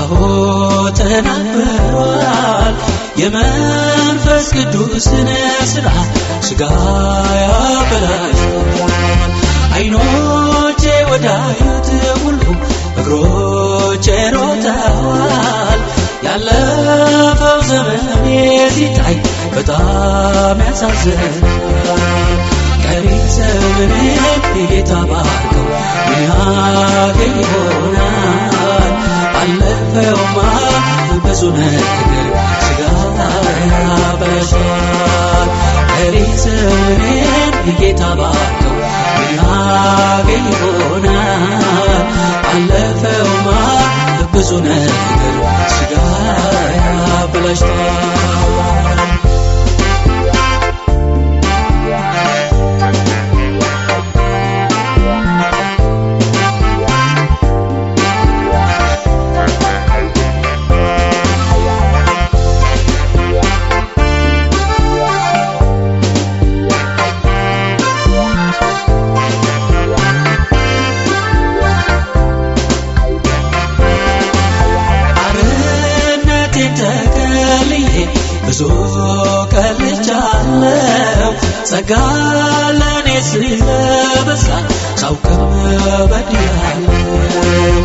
አዎ ተናግሯል የመንፈስ ቅዱስን ሥራ ሥጋ ያበላሻል አይኖቼ ወዳዩት ሁሉ እግሮቼ ሮጠዋል ያለፈው ዘመኔ ሲታይ በጣም ያሳዝናል ቀሪ ዘመኔን ጌታ ባርከው ምን ያገኝ ይሆናል አለፈውማ ብዙ ነገር ሥጋ ያበላሻል ቀሪ ዘመኔን ጌታ ባርከው ምን ያገኝ ይሆናል አለፈውማ ብዙ ነገር ሥጋ ያበላሻል ብዙ ቀልቻለሁ ጸጋ ለኔ ስለበዛ ሳውቅም በድያለሁ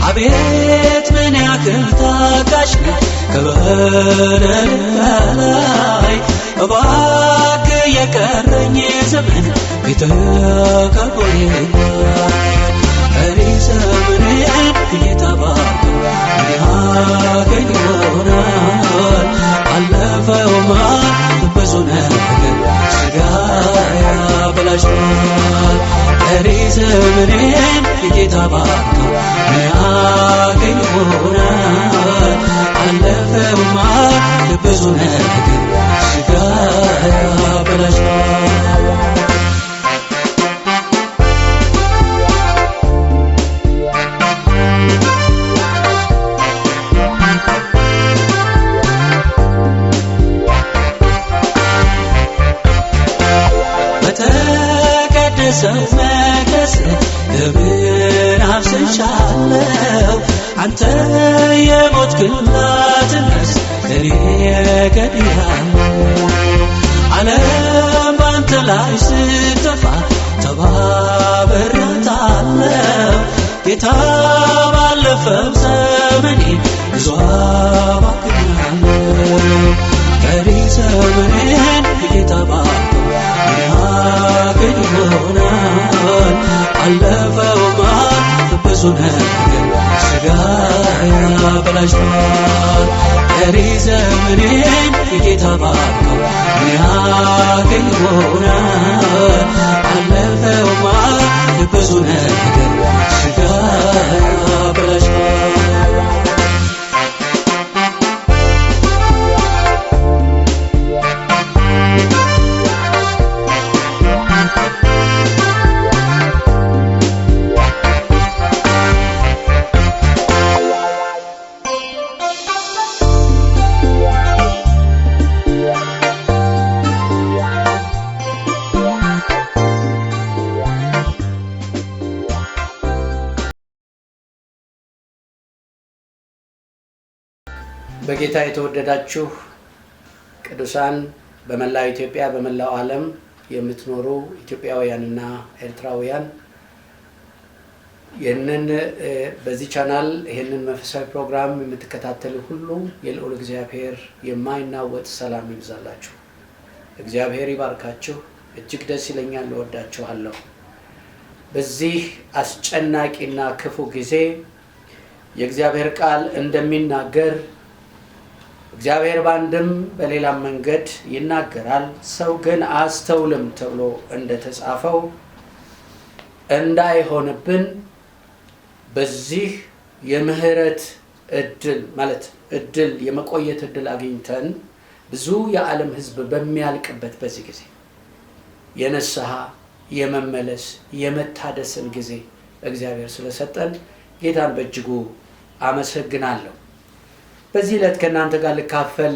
አቤት ምን ያክል ታጋሽ ነህ ከበደል በላይ እባክህ የቀረኝ ዘመን ፊትህ ከልቦኛል ቀሪ ዘመኔን ጌታ ባርከው ምን ያገኝ ይሆናል አለፈውማ ብዙ ነገር ሥጋ ያበላሻል ቀሪ ዘመኔን ጌታ ባርከው ምን ያገኝ ይሆናል አለፈውማ ብዙ ነገር ሥጋ ያበላሻል ሰው መቅደስ ደምን አፍስሻለሁ አንተ የሞትክላት ነፍስ እኔ ገድያለሁ ዓለም ባንተ ላይ ስትጠፋ ተባብሬያታለሁ ጌታ ባለፈው ዘመኔ ብዙ አባክኛለሁ ቀሪ ዘመኔን ጌታ ባርከው ምን ያገኝ ይሆናል አለፈውማ ብዙ ነገር ሥጋ ያበላሻል ቀሪ ዘመኔን ጌታ ባርከው ምን ያገኝ ይሆናል አለፈውማ ብዙ ነገር ሥጋ ያበላሻል በጌታ የተወደዳችሁ ቅዱሳን በመላው ኢትዮጵያ በመላው ዓለም የምትኖሩ ኢትዮጵያውያንና ኤርትራውያን ይህንን በዚህ ቻናል ይህንን መንፈሳዊ ፕሮግራም የምትከታተሉ ሁሉ የልዑል እግዚአብሔር የማይናወጥ ሰላም ይብዛላችሁ እግዚአብሔር ይባርካችሁ እጅግ ደስ ይለኛል እወዳችኋለሁ በዚህ አስጨናቂና ክፉ ጊዜ የእግዚአብሔር ቃል እንደሚናገር እግዚአብሔር ባንድም በሌላም መንገድ ይናገራል ሰው ግን አስተውልም ተብሎ እንደተጻፈው እንዳይሆንብን በዚህ የምህረት እድል ማለት እድል የመቆየት እድል አግኝተን ብዙ የዓለም ሕዝብ በሚያልቅበት በዚህ ጊዜ የነስሐ የመመለስ የመታደስን ጊዜ እግዚአብሔር ስለሰጠን ጌታን በእጅጉ አመሰግናለሁ በዚህ ዕለት ከእናንተ ጋር ልካፈል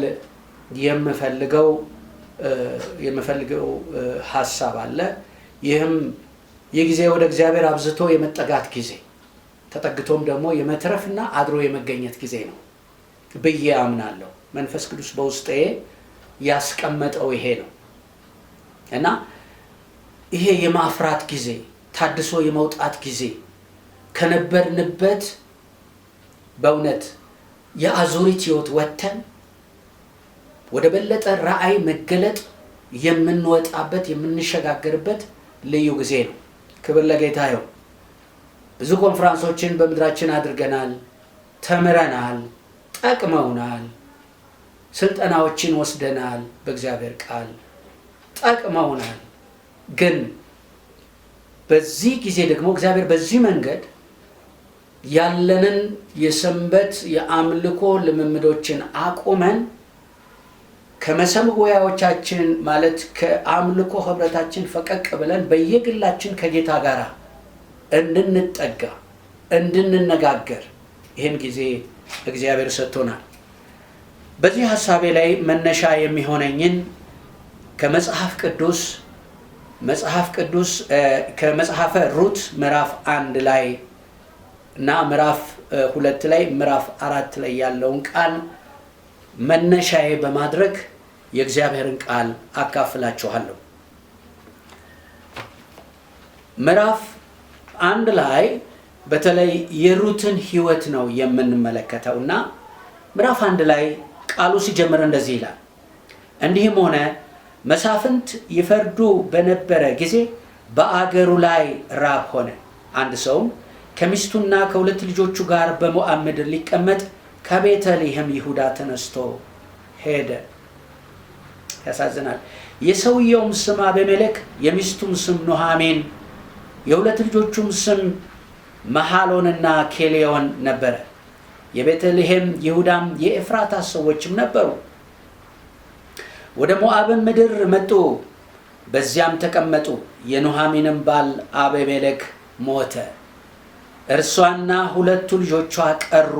የምፈልገው ሐሳብ አለ ይህም የጊዜ ወደ እግዚአብሔር አብዝቶ የመጠጋት ጊዜ ተጠግቶም ደግሞ የመትረፍና አድሮ የመገኘት ጊዜ ነው ብዬ አምናለሁ። መንፈስ ቅዱስ በውስጤ ያስቀመጠው ይሄ ነው እና ይሄ የማፍራት ጊዜ፣ ታድሶ የመውጣት ጊዜ፣ ከነበርንበት በእውነት የአዙሪት ሕይወት ወጥተን ወደ በለጠ ራእይ መገለጥ የምንወጣበት የምንሸጋገርበት ልዩ ጊዜ ነው። ክብር ለጌታ ይሁን። ብዙ ኮንፈረንሶችን በምድራችን አድርገናል፣ ተምረናል፣ ጠቅመውናል። ስልጠናዎችን ወስደናል፣ በእግዚአብሔር ቃል ጠቅመውናል። ግን በዚህ ጊዜ ደግሞ እግዚአብሔር በዚህ መንገድ ያለንን የሰንበት የአምልኮ ልምምዶችን አቁመን ከመሰዊያዎቻችን ማለት ከአምልኮ ህብረታችን ፈቀቅ ብለን በየግላችን ከጌታ ጋር እንድንጠጋ እንድንነጋገር ይህን ጊዜ እግዚአብሔር ሰጥቶናል። በዚህ ሐሳቤ ላይ መነሻ የሚሆነኝን ከመጽሐፍ ቅዱስ ከመጽሐፈ ሩት ምዕራፍ 1 ላይ እና ምዕራፍ 2 ላይ ምዕራፍ 4 ላይ ያለውን ቃል መነሻዬ በማድረግ የእግዚአብሔርን ቃል አካፍላችኋለሁ። ምዕራፍ 1 ላይ በተለይ የሩትን ሕይወት ነው የምንመለከተውና ምዕራፍ 1 ላይ ቃሉ ሲጀምር እንደዚህ ይላል። እንዲህም ሆነ መሳፍንት ይፈርዱ በነበረ ጊዜ በአገሩ ላይ ራብ ሆነ። አንድ ሰውም ከሚስቱና ከሁለት ልጆቹ ጋር በሞዓብ ምድር ሊቀመጥ ከቤተልሔም ይሁዳ ተነስቶ ሄደ። ያሳዝናል። የሰውየውም ስም አቤሜሌክ፣ የሚስቱም ስም ኑሃሚን፣ የሁለት ልጆቹም ስም መሐሎንና ኬሌዮን ነበረ። የቤተልሔም ይሁዳም የኤፍራታ ሰዎችም ነበሩ። ወደ ሞዓብም ምድር መጡ፣ በዚያም ተቀመጡ። የኑሃሚንም ባል አቤሜሌክ ሞተ፣ እርሷና ሁለቱ ልጆቿ ቀሩ።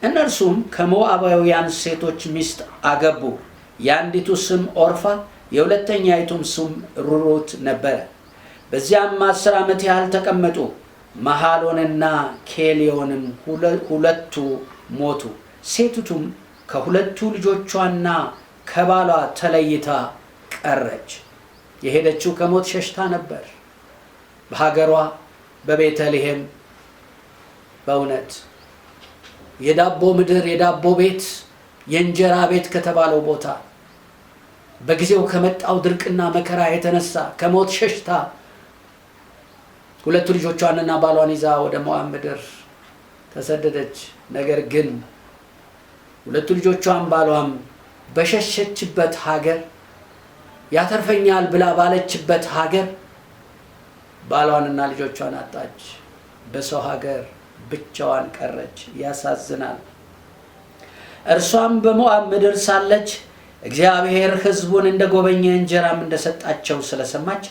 እነርሱም ከሞዓባውያን ሴቶች ሚስት አገቡ። የአንዲቱ ስም ኦርፋ፣ የሁለተኛይቱም ስም ሩት ነበረ። በዚያም 10 ዓመት ያህል ተቀመጡ። መሐሎንና ኬሌዮንም ሁለቱ ሞቱ። ሴቲቱም ከሁለቱ ልጆቿና ከባሏ ተለይታ ቀረች። የሄደችው ከሞት ሸሽታ ነበር። በሀገሯ በቤተልሔም በእውነት የዳቦ ምድር፣ የዳቦ ቤት፣ የእንጀራ ቤት ከተባለው ቦታ በጊዜው ከመጣው ድርቅና መከራ የተነሳ ከሞት ሸሽታ ሁለቱ ልጆቿንና ባሏን ይዛ ወደ ሞዓብ ምድር ተሰደደች። ነገር ግን ሁለቱ ልጆቿን ባሏም በሸሸችበት ሀገር ያተርፈኛል ብላ ባለችበት ሀገር ባሏንና ልጆቿን አጣች። በሰው ሀገር ብቻዋን ቀረች። ያሳዝናል። እርሷም በሞዓብ ምድር ሳለች እግዚአብሔር ሕዝቡን እንደጎበኘ እንጀራም እንደሰጣቸው ስለሰማች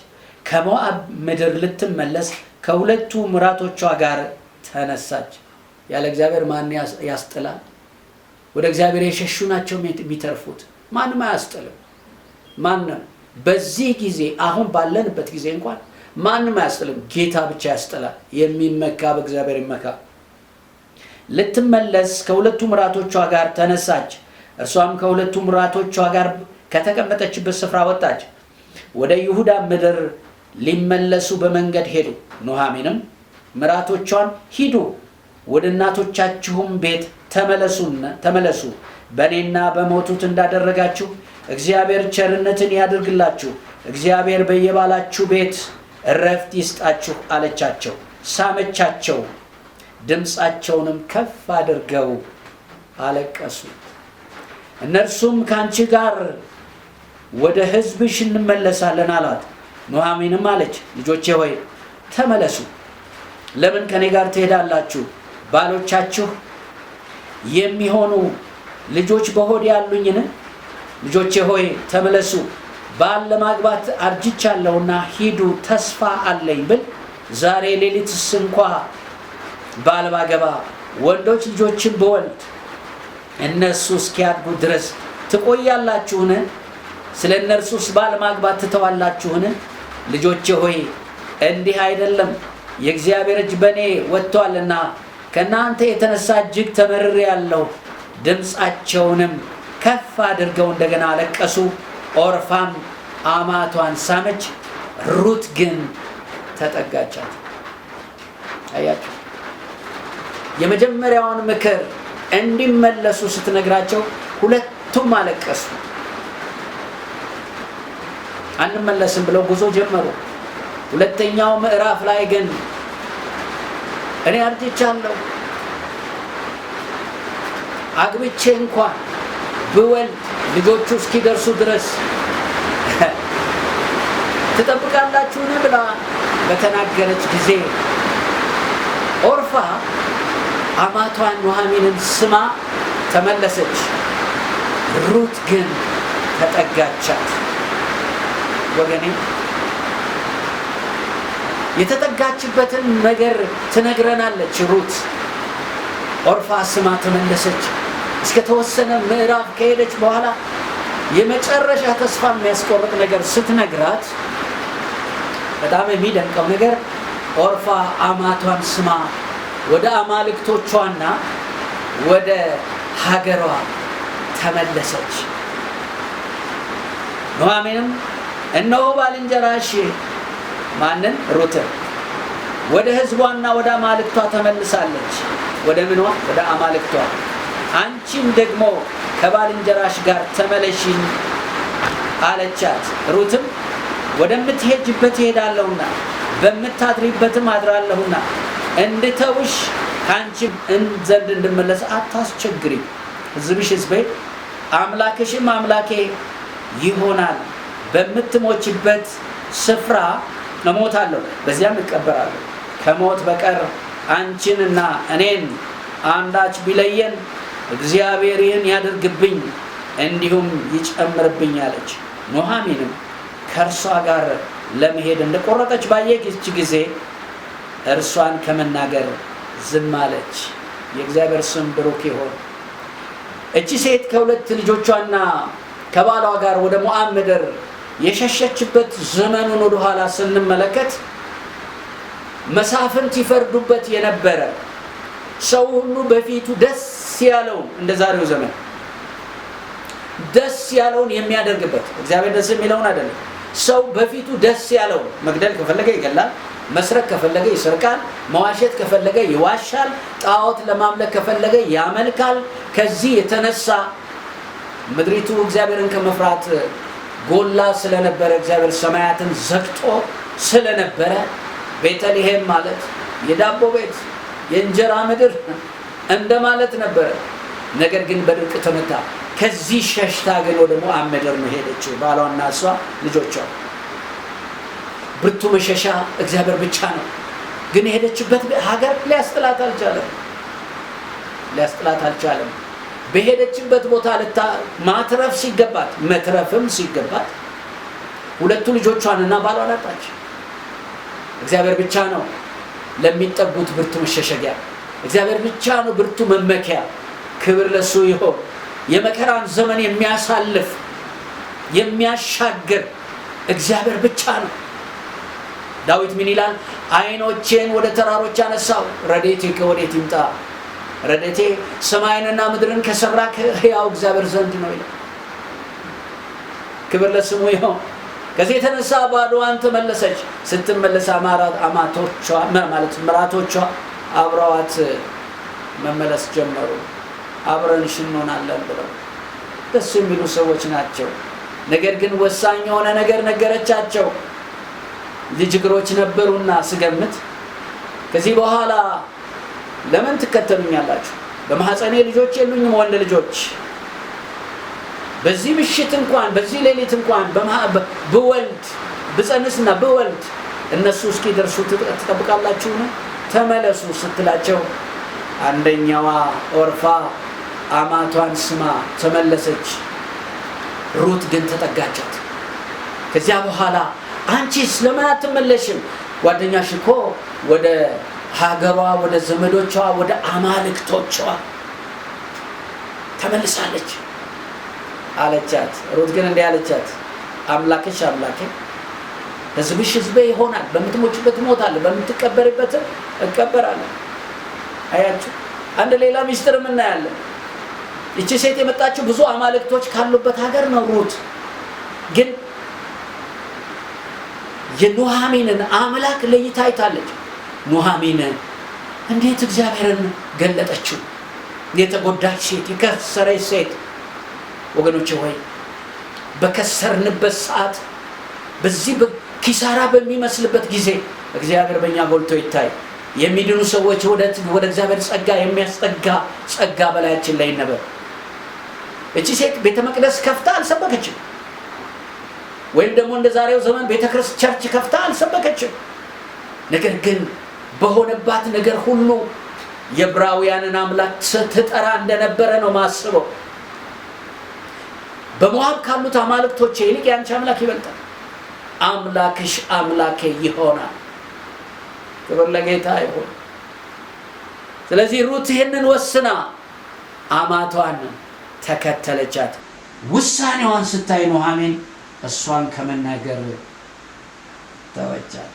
ከሞዓብ ምድር ልትመለስ ከሁለቱ ምራቶቿ ጋር ተነሳች። ያለ እግዚአብሔር ማን ያስጥላል? ወደ እግዚአብሔር የሸሹ ናቸው የሚተርፉት። ማንም አያስጥልም። ማንም በዚህ ጊዜ አሁን ባለንበት ጊዜ እንኳን ማንም አያስጥልም። ጌታ ብቻ ያስጥላል። የሚመካ በእግዚአብሔር ይመካ። ልትመለስ ከሁለቱ ምራቶቿ ጋር ተነሳች። እርሷም ከሁለቱ ምራቶቿ ጋር ከተቀመጠችበት ስፍራ ወጣች። ወደ ይሁዳ ምድር ሊመለሱ በመንገድ ሄዱ። ኑሃሚንም ምራቶቿን ሂዱ፣ ወደ እናቶቻችሁም ቤት ተመለሱ፣ በእኔና በሞቱት እንዳደረጋችሁ እግዚአብሔር ቸርነትን ያድርግላችሁ፣ እግዚአብሔር በየባላችሁ ቤት እረፍት ይስጣችሁ አለቻቸው። ሳመቻቸው፣ ድምፃቸውንም ከፍ አድርገው አለቀሱ። እነርሱም ከአንቺ ጋር ወደ ሕዝብሽ እንመለሳለን አላት። ኑሃሚንም አለች፣ ልጆቼ ሆይ ተመለሱ። ለምን ከኔ ጋር ትሄዳላችሁ? ባሎቻችሁ የሚሆኑ ልጆች በሆድ ያሉኝን? ልጆቼ ሆይ ተመለሱ። ባል ለማግባት አርጅቻለሁና ሂዱ፣ ተስፋ አለኝ ብል ዛሬ ሌሊትስ እንኳ ባል ባገባ ወንዶች ልጆችን ብወልድ እነሱ እስኪያድጉ ድረስ ትቆያላችሁን? ስለ እነርሱስ ባል ማግባት ትተዋላችሁን? ልጆቼ ሆይ እንዲህ አይደለም፣ የእግዚአብሔር እጅ በእኔ ወጥቷልና ከእናንተ የተነሳ እጅግ ተመርሬአለሁ። ድምፃቸውንም ከፍ አድርገው እንደገና አለቀሱ። ኦርፋም አማቷን ሳመች፣ ሩት ግን ተጠጋቻት። አያችሁ፣ የመጀመሪያውን ምክር እንዲመለሱ ስትነግራቸው ሁለቱም አለቀሱ። አንመለስም ብለው ጉዞ ጀመሩ። ሁለተኛው ምዕራፍ ላይ ግን እኔ አርጅቻለሁ፣ አግብቼ እንኳን ብወልድ ልጆቹ እስኪደርሱ ድረስ ትጠብቃላችሁን ብላ በተናገረች ጊዜ ኦርፋ አማቷን ኑኃሚንን ስማ ተመለሰች። ሩት ግን ተጠጋቻት። ወገኔ የተጠጋችበትን ነገር ትነግረናለች ሩት። ኦርፋ ስማ ተመለሰች። እስከ ተወሰነ ምዕራፍ ከሄደች በኋላ የመጨረሻ ተስፋ የሚያስቆርጥ ነገር ስትነግራት በጣም የሚደንቀው ነገር ኦርፋ አማቷን ስማ ወደ አማልክቶቿና ወደ ሀገሯ ተመለሰች። ኑኃሚንም እነሆ ባልንጀራሽ ማንን? ሩትን ወደ ሕዝቧና ወደ አማልክቷ ተመልሳለች። ወደ ምኗ? ወደ አማልክቷ። አንቺም ደግሞ ከባልንጀራሽ ጋር ተመለሺኝ አለቻት። ሩትም ወደምትሄጅበት እሄዳለሁና በምታድሪበትም አድራለሁና እንድተውሽ ከአንቺም ዘንድ እንድመለስ አታስቸግሪ። ሕዝብሽ ሕዝቤ አምላክሽም አምላኬ ይሆናል። በምትሞችበት ስፍራ እሞታለሁ፣ በዚያም እቀበራለሁ። ከሞት በቀር አንቺንና እኔን አንዳች ቢለየን እግዚአብሔር ይህን ያድርግብኝ እንዲሁም ይጨምርብኝ አለች። ኑኃሚንም ከእርሷ ጋር ለመሄድ እንደቆረጠች ባየች ጊዜ እርሷን ከመናገር ዝም አለች። የእግዚአብሔር ስም ብሩክ ይሁን። እቺ ሴት ከሁለት ልጆቿና ከባሏ ጋር ወደ ሞዓብ ምድር የሸሸችበት ዘመኑን ወደ ኋላ ስንመለከት መሳፍንት ይፈርዱበት የነበረ ሰው ሁሉ በፊቱ ደስ ያለውን እንደ ዛሬው ዘመን ደስ ያለውን የሚያደርግበት፣ እግዚአብሔር ደስ የሚለውን አይደለም። ሰው በፊቱ ደስ ያለውን መግደል ከፈለገ ይገላል፣ መስረቅ ከፈለገ ይሰርቃል፣ መዋሸት ከፈለገ ይዋሻል፣ ጣዖት ለማምለክ ከፈለገ ያመልካል። ከዚህ የተነሳ ምድሪቱ እግዚአብሔርን ከመፍራት ጎላ ስለነበረ እግዚአብሔር ሰማያትን ዘግቶ ስለነበረ ቤተልሔም ማለት የዳቦ ቤት የእንጀራ ምድር እንደማለት ነበረ። ነገር ግን በድርቅ ተመታ። ከዚህ ሸሽታ ግን ወደ ሞዓብ ምድር ነው ሄደችው፣ ባሏና እሷ ልጆቿ። ብርቱ መሸሻ እግዚአብሔር ብቻ ነው። ግን የሄደችበት ሀገር ሊያስጥላት አልቻለም። በሄደችበት ቦታ ማትረፍ ሲገባት መትረፍም ሲገባት ሁለቱ ልጆቿንና ባሏን አጣች። እግዚአብሔር ብቻ ነው ለሚጠጉት ብርቱ መሸሸጊያ። እግዚአብሔር ብቻ ነው ብርቱ መመኪያ። ክብር ለሱ ይሁን። የመከራን ዘመን የሚያሳልፍ የሚያሻግር እግዚአብሔር ብቻ ነው። ዳዊት ምን ይላል? ዓይኖቼን ወደ ተራሮች አነሳው፣ ረድኤቴ ከወዴት ይምጣ? ረድኤቴ ሰማይንና ምድርን ከሰራ ከሕያው እግዚአብሔር ዘንድ ነው ይላል። ክብር ለስሙ ይሁን። ከዚህ የተነሳ ባዶዋን ተመለሰች። ስትመለስ አማቶቿ ማለት ምራቶቿ አብረዋት መመለስ ጀመሩ። አብረንሽ እንሆናለን ብለው ደስ የሚሉ ሰዎች ናቸው። ነገር ግን ወሳኝ የሆነ ነገር ነገረቻቸው። ልጅ እግሮች ነበሩና ስገምት ከዚህ በኋላ ለምን ትከተሉኛላችሁ? በማህፀኔ ልጆች የሉኝም፣ ወንድ ልጆች። በዚህ ምሽት እንኳን በዚህ ሌሊት እንኳን ብወልድ ብጸንስና ብወልድ እነሱ እስኪደርሱ ትጠብቃላችሁን? ተመለሱ ስትላቸው አንደኛዋ ኦርፋ አማቷን ስማ ተመለሰች። ሩት ግን ተጠጋቻት። ከዚያ በኋላ አንቺስ ለምን አትመለሽም? ጓደኛሽ እኮ ወደ ሀገሯ፣ ወደ ዘመዶቿ፣ ወደ አማልክቶቿ ተመልሳለች አለቻት። ሩት ግን እንዲህ አለቻት፣ አምላክሽ አምላኬ፣ ሕዝብሽ ሕዝቤ ይሆናል፣ በምትሞችበት እሞታለሁ፣ በምትቀበርበት እቀበራለሁ። አያችሁ፣ አንድ ሌላ ሚስጥርም እናያለን። እቺ ሴት የመጣችው ብዙ አማልክቶች ካሉበት ሀገር ነው። ሩት ግን የኑሃሚንን አምላክ ለይታ አይታለች። ኑሃሚን እንዴት እግዚአብሔርን ገለጠችው! የተጎዳች ሴት፣ የከሰረች ሴት። ወገኖች ሆይ በከሰርንበት ሰዓት፣ በዚህ በኪሳራ በሚመስልበት ጊዜ እግዚአብሔር በእኛ ጎልቶ ይታይ። የሚድኑ ሰዎች ወደ እግዚአብሔር ጸጋ የሚያስጠጋ ጸጋ በላያችን ላይ ይነበብ። እቺ ሴት ቤተ መቅደስ ከፍታ አልሰበከችም፣ ወይም ደግሞ እንደ ዛሬው ዘመን ቤተክርስቲያን ቸርች ከፍታ አልሰበከችም። ነገር ግን በሆነባት ነገር ሁሉ የዕብራውያንን አምላክ ትጠራ እንደነበረ ነው ማስበው። በሞዓብ ካሉት አማልክቶች ይልቅ ያንቺ አምላክ ይበልጣል። አምላክሽ አምላኬ ይሆናል። ክብር ለጌታ ይሁን። ስለዚህ ሩት ይህንን ወስና አማቷን ተከተለቻት። ውሳኔዋን ስታይ ኑሃሚን እሷን ከመናገር ተወቻት።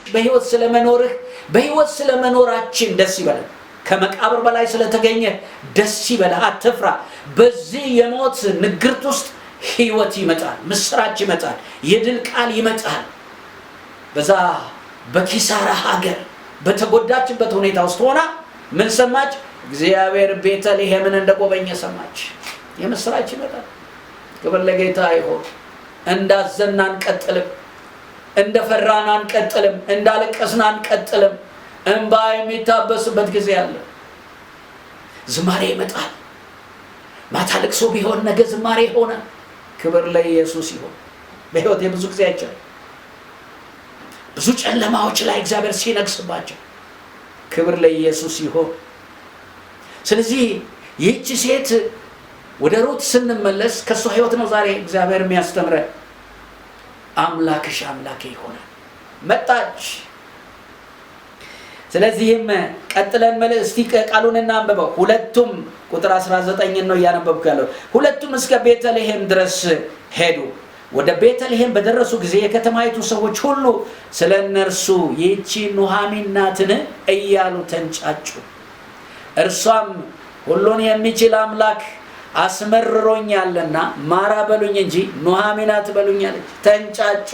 በህይወት ስለመኖርህ፣ በህይወት ስለመኖራችን ደስ ይበለን። ከመቃብር በላይ ስለተገኘ ደስ ይበልህ፣ አትፍራ። በዚህ የሞት ንግርት ውስጥ ህይወት ይመጣል፣ ምስራች ይመጣል፣ የድል ቃል ይመጣል። በዛ በኪሳራ ሀገር በተጎዳችበት ሁኔታ ውስጥ ሆና ምን ሰማች? እግዚአብሔር ቤተልሔምን እንደጎበኘ ሰማች። የምስራች ይመጣል። ክብር ለጌታ ይሁን። እንዳዘን አንቀጥልም፣ እንደፈራን አንቀጥልም፣ እንዳለቀስን አንቀጥልም። እንባ የሚታበስበት ጊዜ አለ። ዝማሬ ይመጣል። ማታ ልቅሶ ቢሆን ነገ ዝማሬ ይሆናል። ክብር ለኢየሱስ ይሁን። በህይወት የብዙ ጊዜ አይቻል ብዙ ጨለማዎች ላይ እግዚአብሔር ሲነግስባቸው፣ ክብር ለኢየሱስ ይሁን። ስለዚህ ይህች ሴት ወደ ሩት ስንመለስ ከሷ ህይወት ነው ዛሬ እግዚአብሔር የሚያስተምረን። አምላክሽ አምላኬ ይሆናል መጣች። ስለዚህም ቀጥለን እስቲ ቃሉን እናንብበው። ሁለቱም ቁጥር 19 ነው እያነበብኩ ያለው። ሁለቱም እስከ ቤተልሔም ድረስ ሄዱ። ወደ ቤተልሔም በደረሱ ጊዜ የከተማይቱ ሰዎች ሁሉ ስለ እነርሱ ይህቺ ኑሃሚን ናትን እያሉ ተንጫጩ። እርሷም ሁሉን የሚችል አምላክ አስመርሮኛልና ማራ በሉኝ እንጂ ኑሃሚን አትበሉኝ አለች። ተንጫጩ።